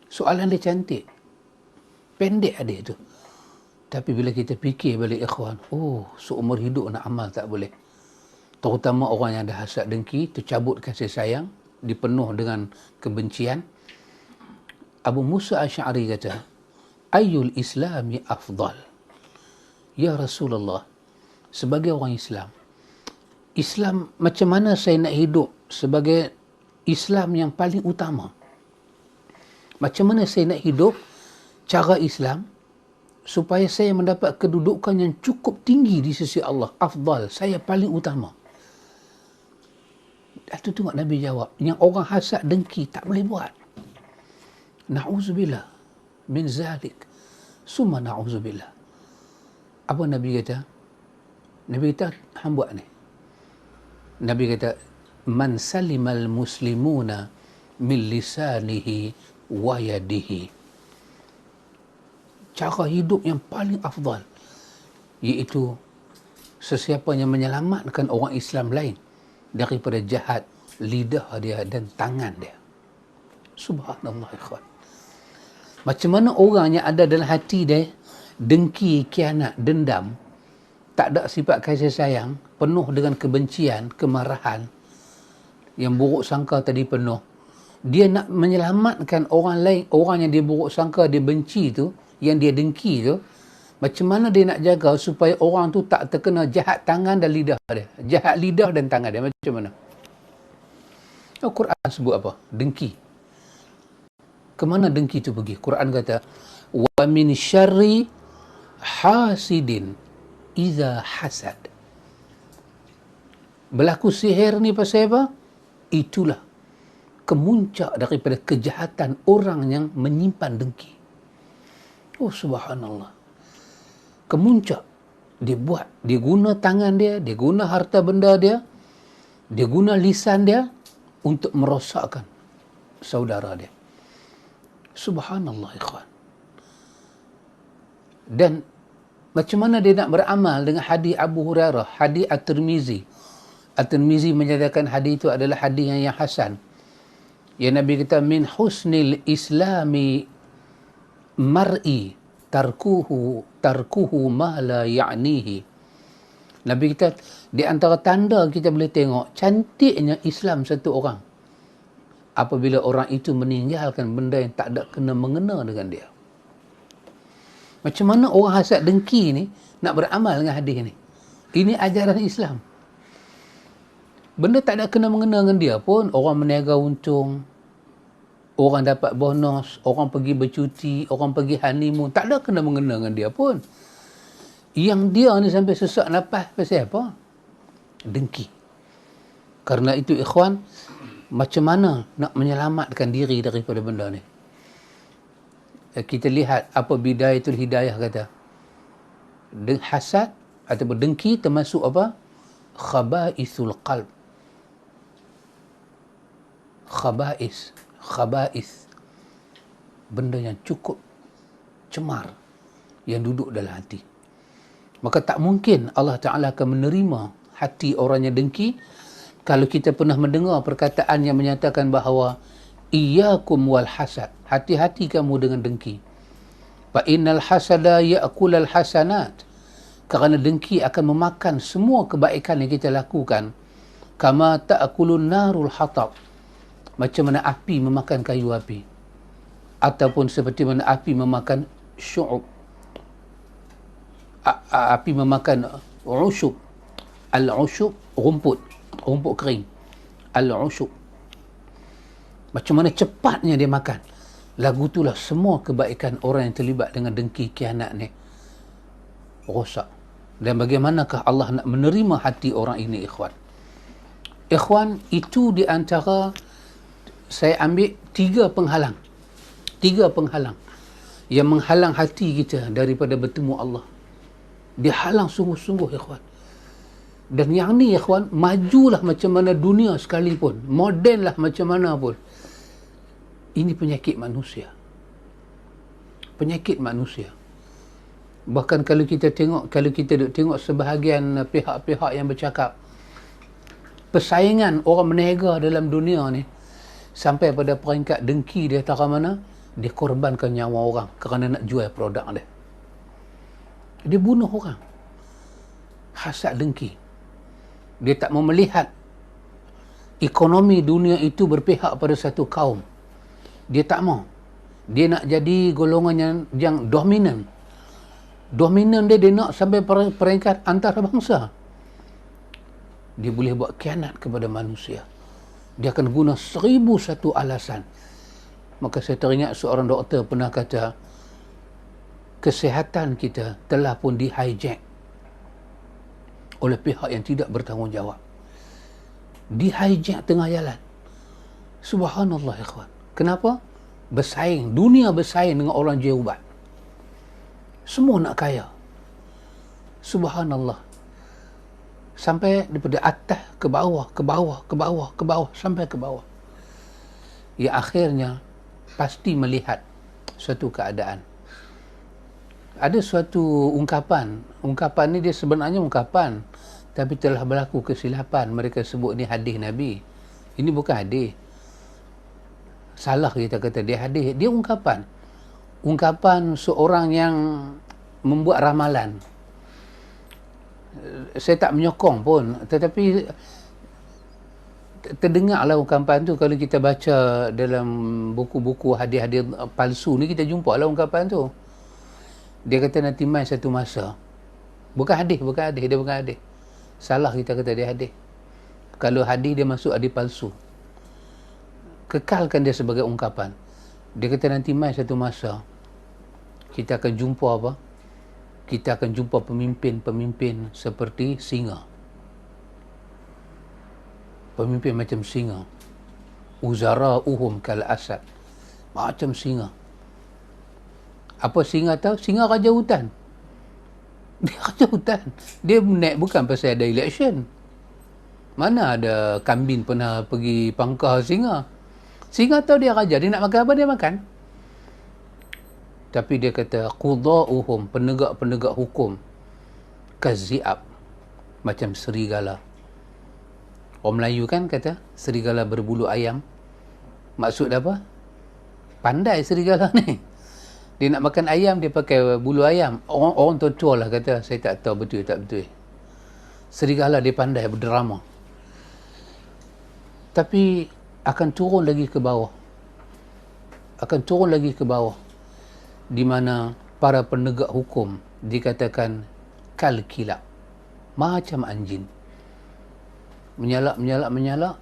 Soalan dia cantik, pendek ada itu, tapi bila kita fikir balik, ikhwan, seumur hidup nak amal tak boleh. Terutama orang yang ada hasad dengki, tercabut kasih sayang, dipenuh dengan kebencian. Abu Musa Asy'ari kata, Ayyul Islami afdal? Ya Rasulullah, sebagai orang Islam, Islam macam mana saya nak hidup sebagai Islam yang paling utama? Macam mana saya nak hidup cara Islam supaya saya mendapat kedudukan yang cukup tinggi di sisi Allah? Afdal, saya paling utama. Itu tengok Nabi jawab, yang orang hasad dengki tak boleh buat. Na'udzubillah min zalik. Summa na'udzubillah. Apa Nabi kata? Nabi kata, hang buat ni. Nabi kata, man salimal muslimuna min lisanihi wa yadihi. Cara hidup yang paling afdal, iaitu sesiapa yang menyelamatkan orang Islam lain daripada jahat lidah dia dan tangan dia. Subhanallah, ikhwan. Macam mana orang yang ada dalam hati dia dengki, khianat, dendam, tak ada sifat kasih sayang, penuh dengan kebencian, kemarahan, yang buruk sangka tadi penuh, dia nak menyelamatkan orang lain, orang yang dia buruk sangka, dia benci tu, yang dia dengki tu, macam mana dia nak jaga supaya orang tu tak terkena jahat tangan dan lidah dia, jahat lidah dan tangan dia? Macam mana? Al-Quran sebut apa? Dengki. Kemana dengki tu pergi? Quran kata, wa min syarri hasidin idza hasad. Berlaku sihir ni pasal apa? Itulah kemuncak daripada kejahatan orang yang menyimpan dengki. Oh subhanallah. Kemuncak. Dia buat, dia guna tangan dia, dia guna harta benda dia, dia guna lisan dia untuk merosakkan saudara dia. Subhanallah ikhwan. Dan macam mana dia nak beramal dengan hadis Abu Hurairah, hadis At-Tirmizi. At-Tirmizi menyatakan hadis itu adalah hadis yang hasan. Ya Nabi kata, min husnil islami mar'i tarkuhu ma la ya'nihi. Nabi kata, di antara tanda kita boleh tengok cantiknya Islam satu orang apabila orang itu meninggalkan benda yang tak ada kena mengena dengan dia. Macam mana orang hasad dengki ni nak beramal dengan hadis ni? Ini ajaran Islam. Benda tak ada kena mengena dengan dia pun, orang meniaga untung, orang dapat bonus, orang pergi bercuti, orang pergi honeymoon, tak ada kena mengena dengan dia pun. Yang dia ni sampai sesak nafas pasal apa? Dengki. Karena itu ikhwan, macam mana nak menyelamatkan diri daripada benda ni? Kita lihat apa Bidayatul Hidayah kata. Hasad ataupun dengki termasuk apa? Khaba'ithul qalb. Khaba'ith. Benda yang cukup cemar yang duduk dalam hati. Maka tak mungkin Allah Ta'ala akan menerima hati orang yang dengki kalau kita pernah mendengar perkataan yang menyatakan bahawa iyyakum wal hasad, hati-hati kamu dengan dengki. Fa innal hasada ya'kulul hasanat, kerana dengki akan memakan semua kebaikan yang kita lakukan. Kama ta'kulun narul hatab, macam mana api memakan kayu api, ataupun seperti mana api memakan syu'ub, api memakan usyub. Al-usyub, rumput kering. Al-usyub, macam mana cepatnya dia makan. Lagu itulah semua kebaikan orang yang terlibat dengan dengki, khianat ni rosak. Dan bagaimanakah Allah nak menerima hati orang ini ikhwan? Ikhwan, itu di antara, saya ambil tiga penghalang yang menghalang hati kita daripada bertemu Allah. Dia halang sungguh-sungguh ikhwan. Dan yang ni ikhwan, majulah macam mana dunia sekalipun, moden lah macam mana pun, ini penyakit manusia. Bahkan kalau kita tengok sebahagian pihak-pihak yang bercakap, persaingan orang berniaga dalam dunia ni sampai pada peringkat dengki dia antara mana, dia korbankan nyawa orang kerana nak jual produk dia. Dia bunuh orang. Hasad dengki. Dia tak mau melihat ekonomi dunia itu berpihak pada satu kaum. Dia tak mau. Dia nak jadi golongan yang dominan. Dia nak sampai peringkat antarabangsa. Dia boleh buat khianat kepada manusia. Dia akan guna 1001 alasan. Maka saya teringat seorang doktor pernah kata, kesihatan kita telah pun di-hijack oleh pihak yang tidak bertanggungjawab. Di-hijack tengah jalan. Subhanallah ikhwan. Kenapa? Bersaing. Dunia bersaing dengan orang jual ubat. Semua nak kaya. Subhanallah. Sampai daripada atas ke bawah, sampai ke bawah. Ya akhirnya pasti melihat suatu keadaan. Ada suatu ungkapan ni dia sebenarnya ungkapan, tapi telah berlaku kesilapan. Mereka sebut ni hadis Nabi. Ini bukan hadis. Salah kita kata dia hadis. Dia ungkapan seorang yang membuat ramalan. Saya tak menyokong pun, tetapi terdengarlah ungkapan tu. Kalau kita baca dalam buku-buku hadis-hadis palsu ni, kita jumpa lah ungkapan tu. Dia kata nanti mai satu masa. Bukan hadis. Salah kita kata dia hadis. Kalau hadis dia masuk hadis palsu. Kekalkan dia sebagai ungkapan. Dia kata nanti mai satu masa kita akan jumpa apa? kita akan jumpa pemimpin-pemimpin seperti singa. Pemimpin macam singa. Uzara'uhum kal asad. Macam singa. Apa singa tahu? Singa raja hutan. Dia raja hutan. Dia naik bukan pasal ada election. Mana ada kambing pernah pergi pangkah singa. Singa tahu dia raja. Dia nak makan apa, dia makan. Tapi dia kata, qudha'uhum, penegak-penegak hukum, kazi'ab, macam serigala. Orang Melayu kan kata, serigala berbulu ayam. Maksud apa? Pandai serigala ni. Dia nak makan ayam, dia pakai bulu ayam. Orang tua lah kata, saya tak tahu betul tak betul. Serigala dia pandai berdrama. Tapi akan turun lagi ke bawah. Akan turun lagi ke bawah. Di mana para penegak hukum dikatakan kal kilab. Macam anjing. Menyalak.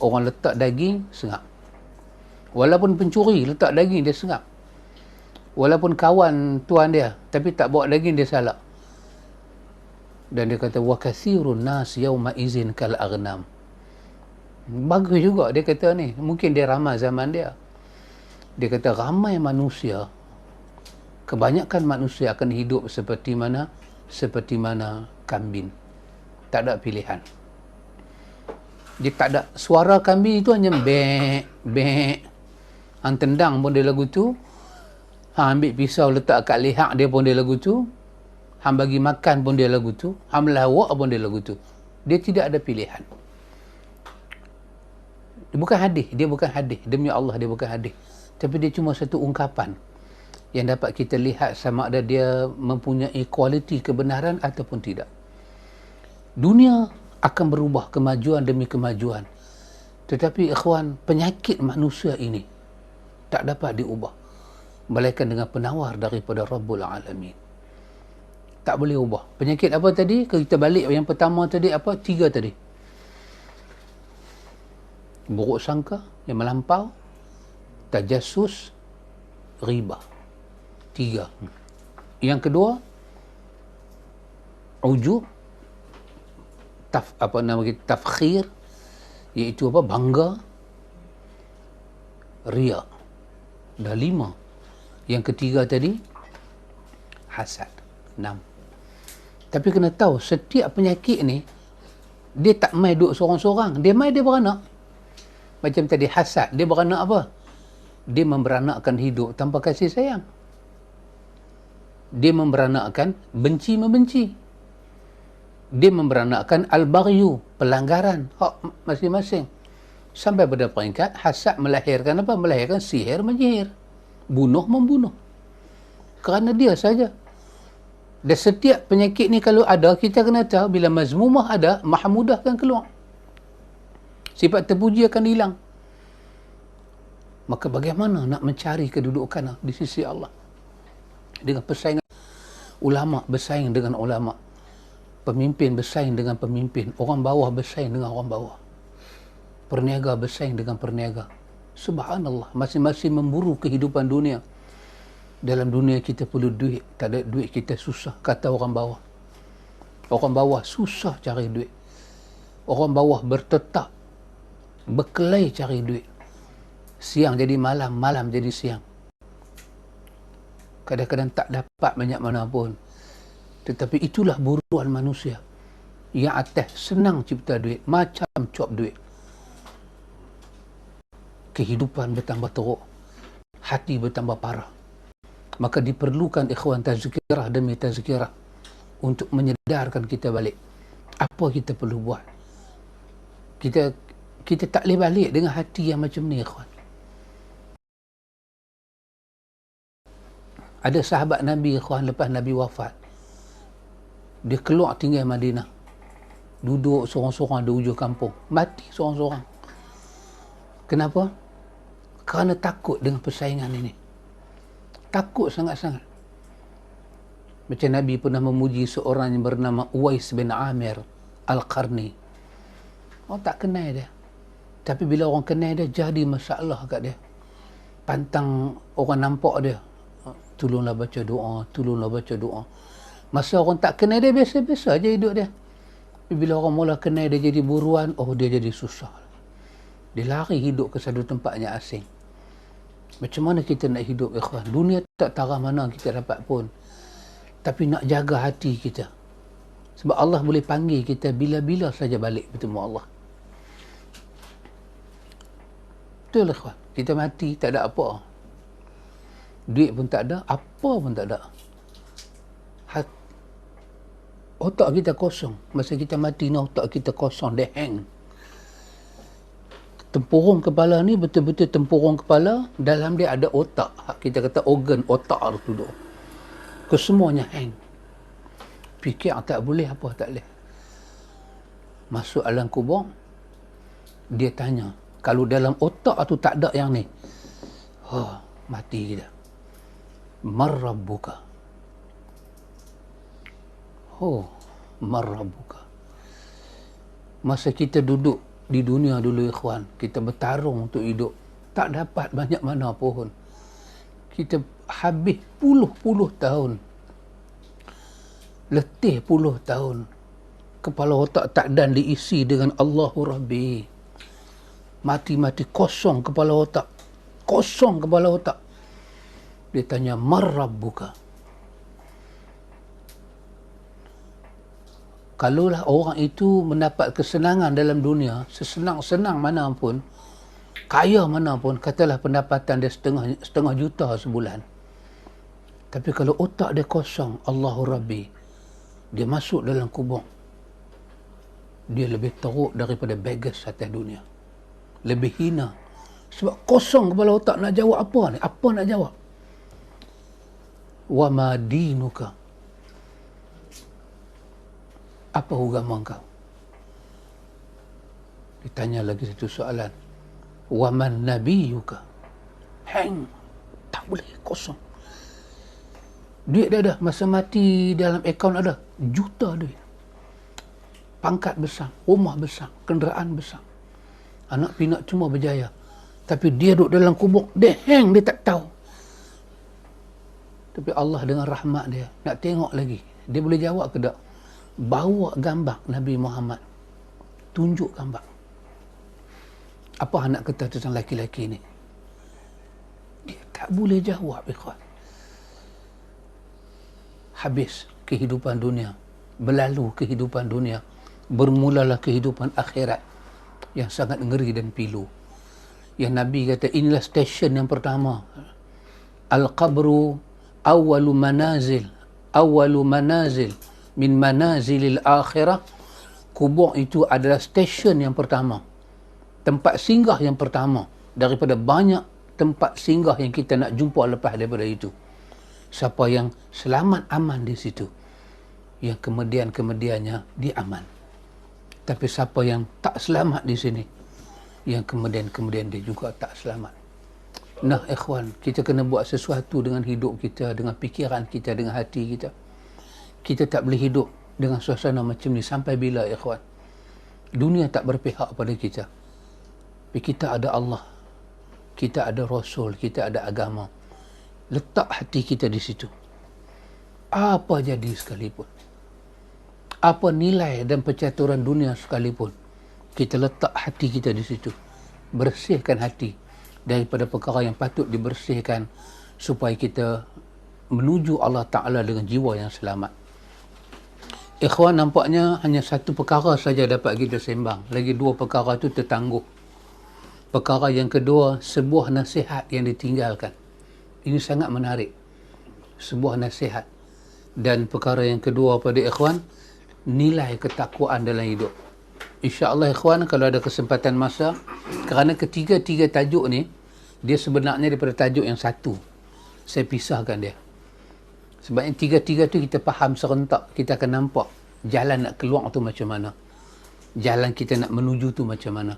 Orang letak daging, sengap. Walaupun pencuri letak daging, dia sengap. Walaupun kawan tuan dia, tapi tak bawa daging, dia salak. Dan dia kata, wa kathirun nas yawma izin kal aghnam. Bagus juga dia kata ni. Mungkin dia ramai zaman dia. Dia kata ramai manusia, kebanyakan manusia akan hidup seperti mana? Seperti mana kambing. Tak ada pilihan. Dia tak ada. Suara kambing itu hanya bek. Hang tendang pun dia lagu tu. Hang ambil pisau letak kat leher dia pun dia lagu tu. Hang bagi makan pun dia lagu tu. Hang melawak pun dia lagu tu. Dia tidak ada pilihan. Dia bukan hadis. Demi Allah dia bukan hadis. Tapi dia cuma satu ungkapan yang dapat kita lihat sama ada dia mempunyai kualiti kebenaran ataupun tidak. Dunia akan berubah, kemajuan demi kemajuan. Tetapi ikhwan, penyakit manusia ini tak dapat diubah melainkan dengan penawar daripada Rabbul Alamin. Tak boleh ubah. Penyakit apa tadi? Kita balik yang pertama tadi apa? 3 tadi. Buruk sangka yang melampau, tajassus, riba. 3. Yang kedua, ujub, tafkhir, iaitu apa? Bangga, riya. Dah 5. Yang ketiga tadi, hasad. 6. Tapi kena tahu, setiap penyakit ni, dia tak main duduk seorang-seorang. Dia main, dia beranak. Macam tadi hasad, dia beranak apa? Dia memberanakkan hidup tanpa kasih sayang. Dia memberanakkan benci-membenci. Dia memberanakkan al-baghyu, pelanggaran hak masing-masing. Sampai pada peringkat hasad melahirkan apa? Melahirkan sihir menyihir, bunuh membunuh. Kerana dia saja. Dan setiap penyakit ni kalau ada, kita kena tahu bila mazmumah ada, mahmudah akan keluar. Sifat terpuji akan hilang. Maka bagaimana nak mencari kedudukan di sisi Allah? Dengan persaingan ulama bersaing dengan ulama, pemimpin bersaing dengan pemimpin, orang bawah bersaing dengan orang bawah, perniaga bersaing dengan perniaga. Subhanallah, masing-masing memburu kehidupan dunia. Dalam dunia kita perlu duit, tak ada duit kita susah, kata orang bawah. Orang bawah susah cari duit. Orang bawah bertetap, berkelahi cari duit. Siang jadi malam, malam jadi siang. Kadang-kadang tak dapat banyak mana pun. Tetapi itulah buruan manusia. Yang atas senang cipta duit, macam cuap duit. Kehidupan bertambah teruk, hati bertambah parah. Maka diperlukan ikhwan tazkirah demi tazkirah untuk menyedarkan kita balik. Apa kita perlu buat? Kita tak boleh balik dengan hati yang macam ni, ikhwan. Ada sahabat Nabi, ikhwan, lepas Nabi wafat, dia keluar tinggal Madinah, duduk seorang-seorang di ujung kampung, mati seorang-seorang. Kenapa? Kerana takut dengan persaingan ini. Takut sangat-sangat. Macam Nabi pernah memuji seorang yang bernama Uwais bin Amir Al-Qarni. Orang tak kenal dia, tapi bila orang kenal dia, jadi masalah kat dia. Pantang orang nampak dia, tolonglah baca doa, tolonglah baca doa. Masa orang tak kenal dia, biasa-biasa je hidup dia. Bila orang mula kenal dia jadi buruan, oh dia jadi susah. Dia lari hidup ke satu tempat yang asing. Macam mana kita nak hidup, ikhwan? Dunia tak tahu mana kita dapat pun. Tapi nak jaga hati kita. Sebab Allah boleh panggil kita bila-bila saja balik bertemu Allah. Betul, ikhwan. Kita mati, tak ada apa. Duit pun tak ada, apa pun tak ada. Otak kita kosong. Masa kita mati ni, otak kita kosong. Dia hang. Tempurung kepala ni betul-betul tempurung kepala. Dalam dia ada otak. Kita kata organ otak tu duduk. Kesemuanya hang. Fikir tak boleh, apa tak boleh. Masuk alam kubur. Dia tanya. Kalau dalam otak tu tak ada yang ni. Mati kita. Marrabbuka. Marrabbuka. Masa kita duduk di dunia dulu, ikhwan, kita bertarung untuk hidup, tak dapat banyak mana pun. Kita habis puluh-puluh tahun, letih puluh tahun, kepala otak tak dan diisi dengan Allahu Rabbi. Mati-mati kosong kepala otak. Kosong kepala otak. Dia tanya, Marrabbuka. Kalaulah orang itu mendapat kesenangan dalam dunia, sesenang-senang mana pun, kaya mana pun, katalah pendapatan dia setengah juta sebulan. Tapi kalau otak dia kosong, Allahu Rabbi, dia masuk dalam kubur, dia lebih teruk daripada beggars atas dunia. Lebih hina. Sebab kosong kepala otak, nak jawab apa ni? Apa nak jawab? Wa ma dinuka. Apa agama kau? Ditanya lagi satu soalan. Wa man nabiyuka. Hang. Tak boleh, kosong. Duit dia ada. Masa mati dalam akaun ada. Juta duit. Pangkat besar. Rumah besar. Kenderaan besar. Anak pinak cuma berjaya. Tapi dia duduk dalam kubur. Dia hang. Dia tak tahu. Tapi Allah dengan rahmat dia. Nak tengok lagi. Dia boleh jawab ke tak? Bawa gambar Nabi Muhammad. Tunjuk gambar. Apa anak kata tentang laki-laki ni? Dia tak boleh jawab, ikhwan. Habis kehidupan dunia. Berlalu kehidupan dunia. Bermulalah kehidupan akhirat. Yang sangat ngeri dan pilu. Yang Nabi kata, inilah stesen yang pertama. Al-qabru awwalu manazil. Awwalu manazil. Min manazilil akhirah. Kubur itu adalah stesen yang pertama, tempat singgah yang pertama daripada banyak tempat singgah yang kita nak jumpa lepas daripada itu. Siapa yang selamat aman di situ, yang kemudiannya dia aman. Tapi siapa yang tak selamat di sini, yang kemudian dia juga tak selamat. Nah, ikhwan, kita kena buat sesuatu dengan hidup kita, dengan fikiran kita, dengan hati kita. Kita tak boleh hidup dengan suasana macam ni sampai bila, ikhwan? Dunia tak berpihak pada kita. Tapi kita ada Allah, kita ada Rasul, kita ada agama. Letak hati kita di situ. Apa jadi sekalipun, apa nilai dan pencaturan dunia sekalipun, kita letak hati kita di situ. Bersihkan hati daripada perkara yang patut dibersihkan supaya kita menuju Allah Ta'ala dengan jiwa yang selamat. Ikhwan, nampaknya hanya satu perkara saja dapat kita sembang. Lagi dua perkara itu tertangguh. Perkara yang kedua, sebuah nasihat yang ditinggalkan. Ini sangat menarik. Sebuah nasihat. Dan perkara yang kedua pada ikhwan, nilai ketakwaan dalam hidup. InsyaAllah ikhwan, kalau ada kesempatan masa, kerana ketiga-tiga tajuk ni, dia sebenarnya daripada tajuk yang satu. Saya pisahkan dia. Sebab yang tiga-tiga tu kita faham serentak, kita akan nampak jalan nak keluar tu macam mana. Jalan kita nak menuju tu macam mana.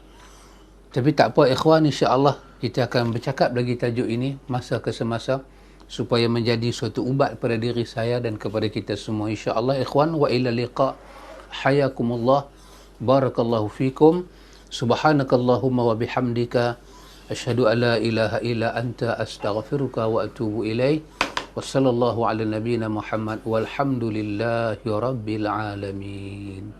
Tapi tak apa ikhwan, insya-Allah kita akan bercakap lagi tajuk ini masa ke semasa supaya menjadi suatu ubat pada diri saya dan kepada kita semua, insya-Allah ikhwan. Wa ila liqa, hayakumullah, barakallahu fikum, subhanakallahumma wa bihamdika, asyhadu an la ilaha illa anta, astaghfiruka wa atubu ilaik. Wassallallahu ala nabiyyina Muhammad walhamdulillahi rabbil alamin.